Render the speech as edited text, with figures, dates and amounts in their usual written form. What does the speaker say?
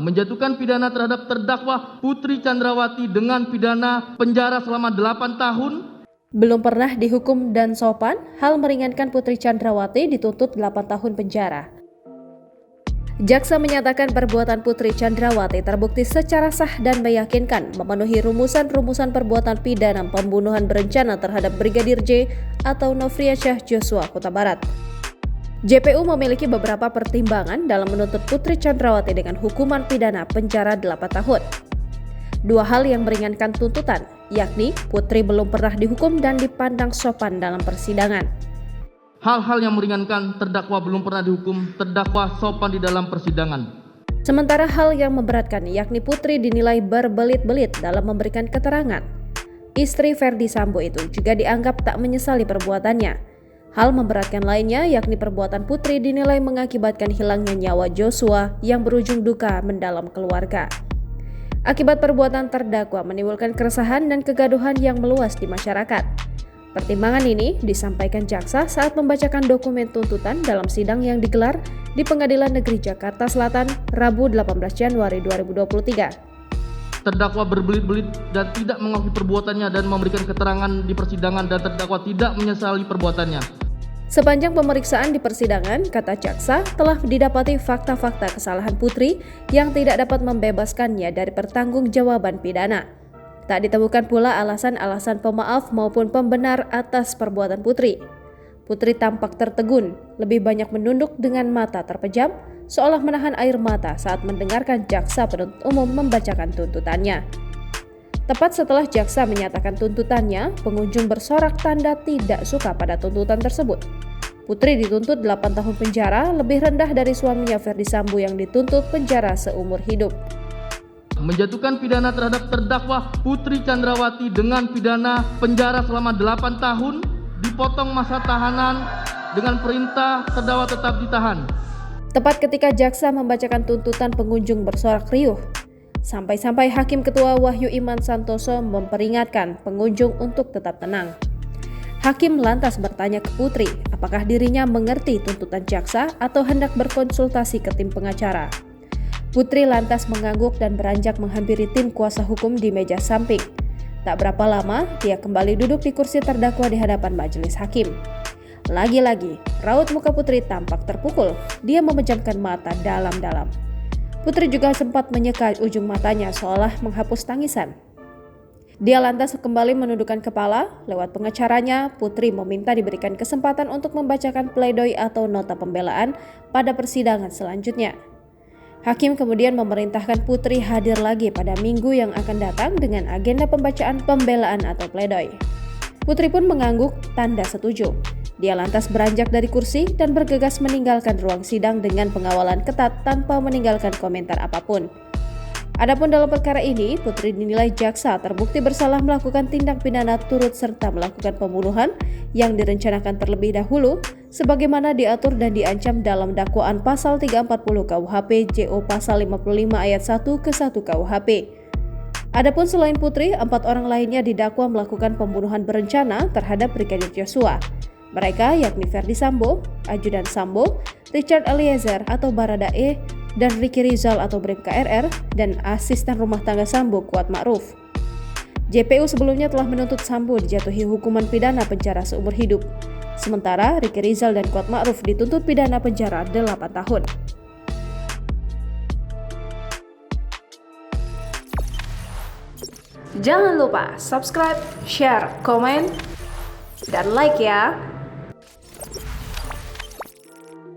menjatuhkan pidana terhadap terdakwa Putri Chandrawati dengan pidana penjara selama 8 tahun. Belum pernah dihukum dan sopan, hal meringankan Putri Chandrawati dituntut 8 tahun penjara. Jaksa menyatakan perbuatan Putri Chandrawati terbukti secara sah dan meyakinkan memenuhi rumusan-rumusan perbuatan pidana pembunuhan berencana terhadap Brigadir J atau Nofriansyah Joshua Huta Barat. JPU memiliki beberapa pertimbangan dalam menuntut Putri Chandrawati dengan hukuman pidana penjara 8 tahun. Dua hal yang meringankan tuntutan, yakni Putri belum pernah dihukum dan dipandang sopan dalam persidangan. Hal-hal yang meringankan, terdakwa belum pernah dihukum, terdakwa sopan di dalam persidangan. Sementara hal yang memberatkan, yakni Putri dinilai berbelit-belit dalam memberikan keterangan. Istri Ferdy Sambo itu juga dianggap tak menyesali perbuatannya. Hal memberatkan lainnya, yakni perbuatan Putri dinilai mengakibatkan hilangnya nyawa Joshua yang berujung duka mendalam keluarga. Akibat perbuatan terdakwa menimbulkan keresahan dan kegaduhan yang meluas di masyarakat. Pertimbangan ini disampaikan jaksa saat membacakan dokumen tuntutan dalam sidang yang digelar di Pengadilan Negeri Jakarta Selatan, Rabu 18 Januari 2023. Terdakwa berbelit-belit dan tidak mengakui perbuatannya dan memberikan keterangan di persidangan dan terdakwa tidak menyesali perbuatannya. Sepanjang pemeriksaan di persidangan, kata jaksa, telah didapati fakta-fakta kesalahan Putri yang tidak dapat membebaskannya dari pertanggungjawaban pidana. Tak ditemukan pula alasan-alasan pemaaf maupun pembenar atas perbuatan Putri. Putri tampak tertegun, lebih banyak menunduk dengan mata terpejam, seolah menahan air mata saat mendengarkan jaksa penuntut umum membacakan tuntutannya. Tepat setelah jaksa menyatakan tuntutannya, pengunjung bersorak tanda tidak suka pada tuntutan tersebut. Putri dituntut 8 tahun penjara, lebih rendah dari suaminya Ferdy Sambo yang dituntut penjara seumur hidup. Menjatuhkan pidana terhadap terdakwa Putri Chandrawati dengan pidana penjara selama 8 tahun, dipotong masa tahanan dengan perintah terdakwa tetap ditahan. Tepat ketika jaksa membacakan tuntutan, pengunjung bersorak riuh. Sampai-sampai Hakim Ketua Wahyu Iman Santoso memperingatkan pengunjung untuk tetap tenang. Hakim lantas bertanya ke Putri, apakah dirinya mengerti tuntutan jaksa atau hendak berkonsultasi ke tim pengacara. Putri lantas mengangguk dan beranjak menghampiri tim kuasa hukum di meja samping. Tak berapa lama, dia kembali duduk di kursi terdakwa di hadapan majelis hakim. Lagi-lagi, raut muka Putri tampak terpukul. Dia memejamkan mata dalam-dalam. Putri juga sempat menyeka ujung matanya seolah menghapus tangisan. Dia lantas kembali menundukkan kepala. Lewat pengacaranya, Putri meminta diberikan kesempatan untuk membacakan pledoi atau nota pembelaan pada persidangan selanjutnya. Hakim kemudian memerintahkan Putri hadir lagi pada minggu yang akan datang dengan agenda pembacaan pembelaan atau pledoi. Putri pun mengangguk tanda setuju. Dia lantas beranjak dari kursi dan bergegas meninggalkan ruang sidang dengan pengawalan ketat tanpa meninggalkan komentar apapun. Adapun dalam perkara ini, Putri dinilai jaksa terbukti bersalah melakukan tindak pidana turut serta melakukan pembunuhan yang direncanakan terlebih dahulu sebagaimana diatur dan diancam dalam dakwaan pasal 340 KUHP JO pasal 55 ayat 1 ke 1 KUHP. Adapun selain Putri, 4 orang lainnya didakwa melakukan pembunuhan berencana terhadap Brigadir Joshua. Mereka yakni Ferdy Sambo, Ajudan Sambo, Richard Eliezer atau Baradae, dan Ricky Rizal atau Bribka RR, dan asisten rumah tangga Sambo Kuat Ma'ruf. JPU sebelumnya telah menuntut Sambo dijatuhi hukuman pidana penjara seumur hidup. Sementara Ricky Rizal dan Kuat Ma'ruf dituntut pidana penjara 8 tahun. Jangan lupa subscribe, share, komen, dan like ya!